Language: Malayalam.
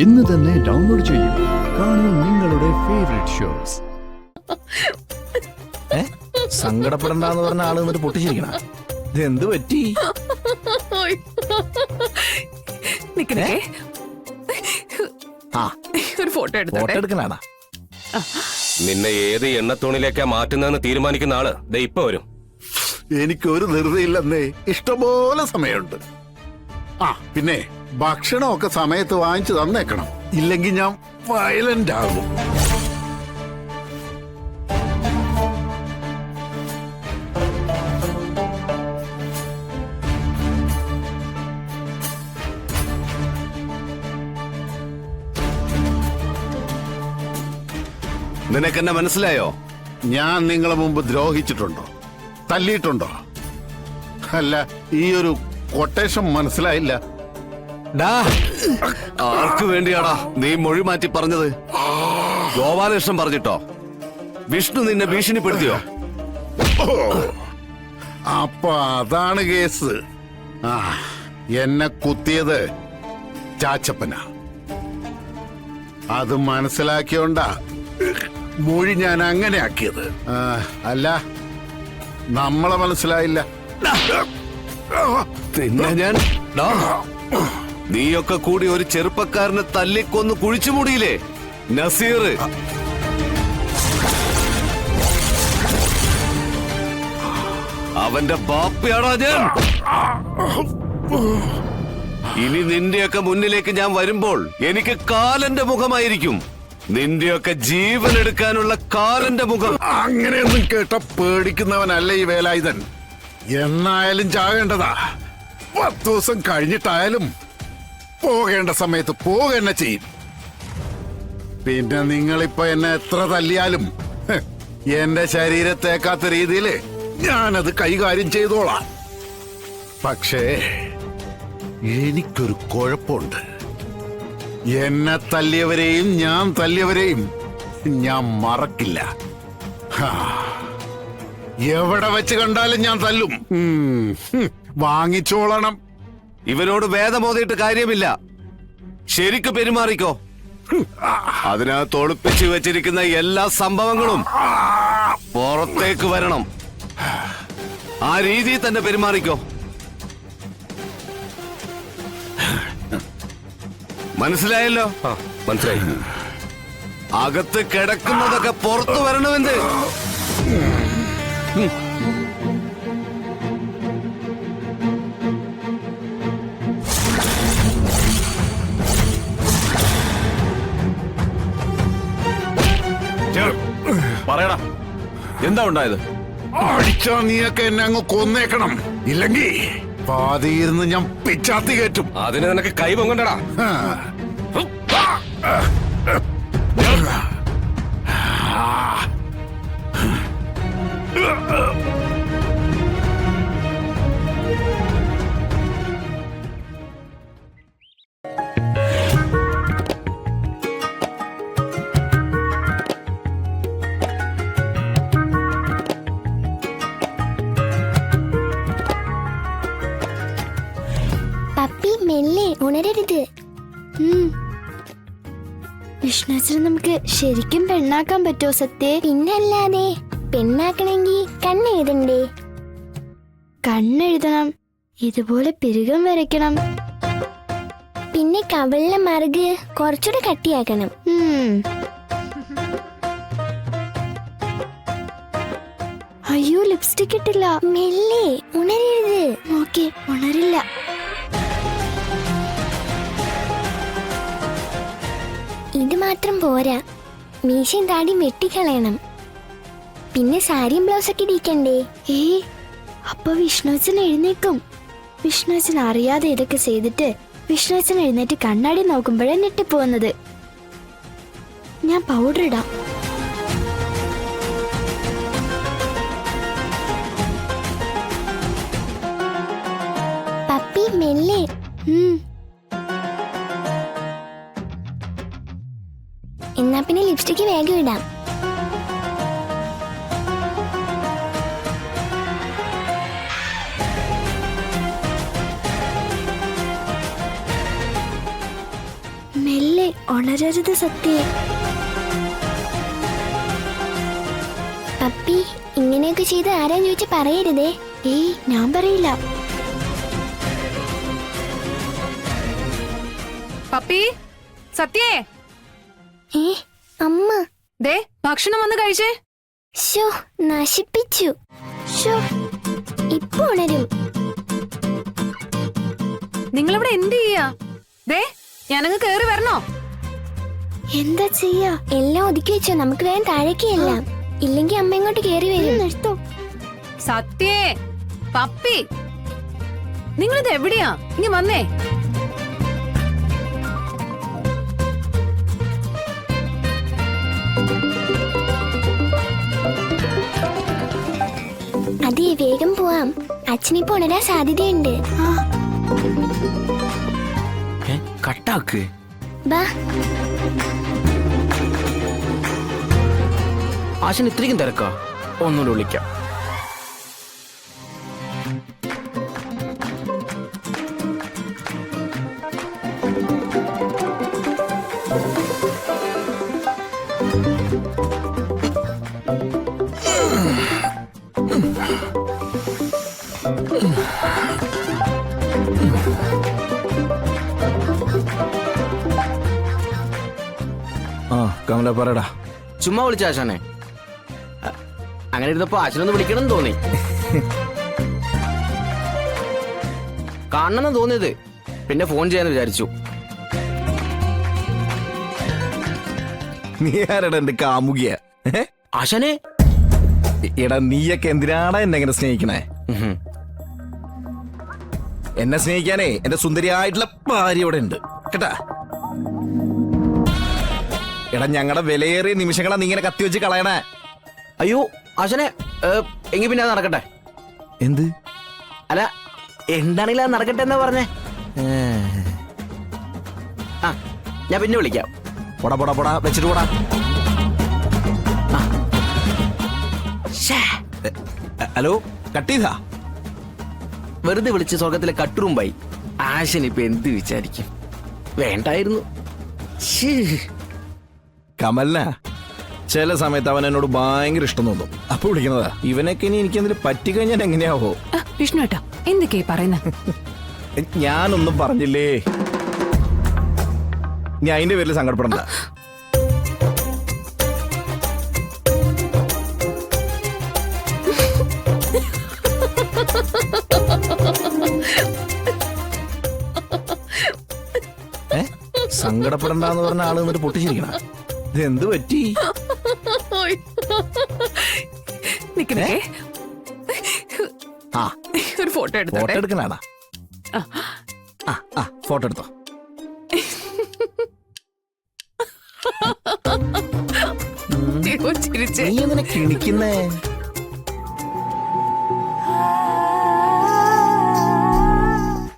ഇന്ന് തന്നെ ഡൗൺലോഡ് ചെയ്യൂ. കാണൂ നിങ്ങളുടെ ഫേവറേറ്റ് ഷോസ്. സങ്കടപ്പെടണ്ടെന്ന് പറഞ്ഞ ആള് എന്നിട്ട് പൊട്ടിച്ചിരിക്കണ. എന്ത് പറ്റി? ഒരു ഫോട്ടോ എടുക്കണാടാ. നിന്നെ ഏത് എണ്ണത്തോണിലേക്കാ മാറ്റുന്നതെന്ന് തീരുമാനിക്കുന്ന ആള് ദേ ഇപ്പൊ വരും. എനിക്കൊരു ധൃതിയില്ലെന്നേ, ഇഷ്ടംപോലെ സമയമുണ്ട്. പിന്നെ ഭക്ഷണമൊക്കെ സമയത്ത് വാങ്ങിച്ചു തന്നേക്കണം, ഇല്ലെങ്കിൽ ഞാൻ വയലന്റ് ആകും. നിനക്കെന്നെ മനസ്സിലായോ? ഞാൻ നിങ്ങളെ മുമ്പ് ദ്രോഹിച്ചിട്ടുണ്ടോ, തല്ലിയിട്ടുണ്ടോ? അല്ല, ഈ ഒരു കൊട്ടേഷൻ മനസ്സിലായില്ല. ആർക്ക് വേണ്ടിയാടാ നീ മൊഴി മാറ്റി പറഞ്ഞത്? ഗോപാലകൃഷ്ണൻ പറഞ്ഞിട്ടോ? വിഷ്ണു നിന്നെ ഭീഷണിപ്പെടുത്തിയോ? അപ്പൊ അതാണ് കേസ്. എന്നെ കുത്തിയത് ചാച്ചപ്പന. അത് മനസ്സിലാക്കിയോണ്ടാ മൊഴി ഞാൻ അങ്ങനെ ആക്കിയത്. അല്ല, നമ്മളെ മനസ്സിലായില്ല. പിന്നെ ഞാൻ നീയൊക്കെ കൂടി ഒരു ചെറുപ്പക്കാരനെ തല്ലിക്കൊന്ന് കുഴിച്ചുമൂടിയില്ലേ നസീർ? അവന്റെ ബാപ്പയാണോ ഞാൻ? ഇനി നിന്റെയൊക്കെ മുന്നിലേക്ക് ഞാൻ വരുമ്പോൾ എനിക്ക് കാലന്റെ മുഖമായിരിക്കും. നിന്റെയൊക്കെ ജീവൻ എടുക്കാനുള്ള കാലന്റെ മുഖം. അങ്ങനെയൊന്നും കേട്ട പേടിക്കുന്നവനല്ല ഈ വേലായുധൻ. എന്നായാലും ചാകേണ്ടതാ. 10 ദിവസം കഴിഞ്ഞിട്ടായാലും പോകേണ്ട സമയത്ത് പോകന്നെ ചെയ്യും. പിന്നെ നിങ്ങളിപ്പോ എന്നെ എത്ര തല്ലിയാലും എന്റെ ശരീരത്തേക്കാത്ത രീതിയിൽ ഞാനത് കൈകാര്യം ചെയ്തോളാം. പക്ഷേ എനിക്കൊരു കുഴപ്പമുണ്ട്. എന്നെ തല്ലിയവരെയും ഞാൻ തല്ലിയവരെയും ഞാൻ മറക്കില്ല. എവിടെ വെച്ച് കണ്ടാലും ഞാൻ തല്ലും. വാങ്ങിച്ചോളണം. ഇവനോട് വേദമോദിയിട്ട് കാര്യമില്ല. ശരിക്ക് പെരുമാറിക്കോ. അതിനകത്ത് ഒളിപ്പിച്ചു വെച്ചിരിക്കുന്ന എല്ലാ സംഭവങ്ങളും പുറത്തേക്ക് വരണം. ആ രീതിയിൽ തന്നെ പെരുമാറിക്കോ. മനസ്സിലായല്ലോ? മനസ്സിലായി. അകത്ത് കിടക്കുന്നതൊക്കെ പുറത്തു വരണമെന്ന്. പറയടാ, എന്താ ഉണ്ടായത്? അടിച്ചാ നീയൊക്കെ എന്നെ അങ്ങ് കൊന്നേക്കണം, ഇല്ലെങ്കിൽ പാതിയിരുന്ന് ഞാൻ പിച്ചാത്തി കയറ്റും. അതിന് നിനക്ക് കൈ പൊങ്ങണ്ടടാ. പപ്പി മെല്ലെ, ഉണരരുത്. വിഷ്ണുവിനെ നമുക്ക് ശരിക്കും പെണ്ണാക്കാൻ പറ്റുമോ സത്യ? പിന്നല്ലാതെ. പെണ്ണാക്കണമെങ്കിൽ കണ്ണെഴുതണ്ടേ? കണ്ണെഴുതണം, ഇതുപോലെ പിരുകം വരയ്ക്കണം, പിന്നെ കവിളിലെ മറുക് കുറച്ചുകൂടെ കട്ടിയാക്കണം. അയ്യോ, ലിപ്സ്റ്റിക് ഇട്ടില്ല. മെല്ലെ, ഉണരരുത്. ഓക്കെ, ഉണരില്ല. ഇത് മാത്രം പോരാ, മീശയും താടിയും വെട്ടിക്കളയണം. പിന്നെ സാരിയും ബ്ലൗസൊക്കെ ഇടിക്കണ്ടേ? അപ്പൊ വിഷ്ണുവച്ചൻ എഴുന്നേക്കും. വിഷ്ണുവച്ചൻ അറിയാതെ ഇതൊക്കെ ചെയ്തിട്ട് വിഷ്ണുവച്ചൻ എഴുന്നേറ്റ് കണ്ണാടി നോക്കുമ്പോഴേ ഞെട്ടിപ്പോകുന്നത്. ഞാൻ പൗഡർ ഇടാം. പപ്പി മെല്ലെ. എന്നാ പിന്നെ ലിപ്സ്റ്റിക്ക് വേഗം ഇടാം. മെല്ലെ ഉണരരുത് സത്യേ. പപ്പി ഇങ്ങനെയൊക്കെ ചെയ്ത് ആരാന്ന് ചോദിച്ച് പറയരുതേ. ഏയ് ഞാൻ പറയില്ല. പപ്പി, സത്യേ, ഏ അമ്മ. ദേ ഭക്ഷണം വന്ന് കഴിച്ചേ. ശോ നശിപ്പിച്ചു. ശോ ഇപ്പൊ ഉണരും. നിങ്ങളിവിടെ എന്ത് ചെയ്യാ? ദേ ഞാനങ്ങ് കേറി വരണോ? എന്താ ചെയ്യാ? എല്ലാം ഒതുക്കി വെച്ചോ, നമുക്ക് വേഗം താഴേക്ക് എല്ലാം. ഇല്ലെങ്കി അമ്മ ഇങ്ങോട്ട് കേറി വരും. നിർത്തോ. സത്യേ, പപ്പി, നിങ്ങളിത് എവിടെയാ? ഇനി വന്നേ. അതെ വേഗം പോവാം. അച്ഛനിപ്പോ ഉണരാൻ സാധ്യതയുണ്ട്. കട്ടാക്ക്. ബാ. ആശൻ ഇത്രയ്ക്കും തിരക്കാ? ഒന്നുകൂടെ വിളിക്കാം. ആ കമല പറയടാ. ചുമ്മാ വിളിച്ച ആശാനെ. അങ്ങനെ ഇരുന്നപ്പോ ആശനൊന്ന് വിളിക്കണം തോന്നി. കാണണമെന്ന് തോന്നിയത്, പിന്നെ ഫോൺ ചെയ്യാന്ന് വിചാരിച്ചു. നീ ആരടാ എന്റെ കാമുകിയ? ആശാനെ, എടാ നീയൊക്കെ എന്തിനാടാ എന്നെ എങ്ങനെ സ്നേഹിക്കണേ? എന്നെ സ്നേഹിക്കാനേ എന്റെ സുന്ദരിയായിട്ടുള്ള ഭാര്യ ഇവിടെ ഉണ്ട് കേട്ടാ. എടാ ഞങ്ങളുടെ വിലയേറിയ നിമിഷങ്ങളാ നീ ഇങ്ങനെ കത്തിവെച്ച് കളയണേ. അയ്യോ ആശാനെ, എങ്കിൽ പിന്നെ അത് നടക്കട്ടെ. എന്ത്? അല്ല, എന്താണെങ്കിലും അത് നടക്കട്ടെ എന്നാ പറഞ്ഞേ. ആ, ഞാൻ പിന്നെ വിളിക്കാം. പോടാ പോടാ പോടാ, വെച്ചിട്ട് പോടാ. ഹലോ, കട്ട് ചെയ്താ? വെറുതെ വിളിച്ച് സ്വർഗത്തിലെ കട്ടുറുമ്പായി. ആശൻ ഇപ്പൊ എന്ത് വിചാരിക്കും? വേണ്ടായിരുന്നു. കമലിന ചില സമയത്ത് അവൻ എന്നോട് ഭയങ്കര ഇഷ്ടം തോന്നും. അപ്പൊ വിളിക്കുന്നതാ. ഇവനൊക്കെ ഇനി എനിക്ക് എന്തിനു പറ്റിക്കഴിഞ്ഞാൽ എങ്ങനെയാവോ? വിഷ്ണു ഏട്ടാ, എന്തൊക്കെയാ പറയുന്ന? ഞാനൊന്നും പറഞ്ഞില്ലേ. നീ അതിന്റെ പേരിൽ സങ്കടപ്പെടണ്ട. സങ്കടപ്പെടണ്ടെന്ന് പറഞ്ഞ ആള് എന്നിട്ട് പൊട്ടിച്ചിരിക്കണ. ഇത് എന്ത് പറ്റി? നിക്കണേ, ആ ഒരു ഫോട്ടോ ഫോട്ടോ എടുത്തോട്ടെ. എടുക്കണാടാ. ആ ഫോട്ടോ എടുത്തോ. ചിരിച്ചേ. നീ എന്തിനാ കിണിക്കുന്നേ?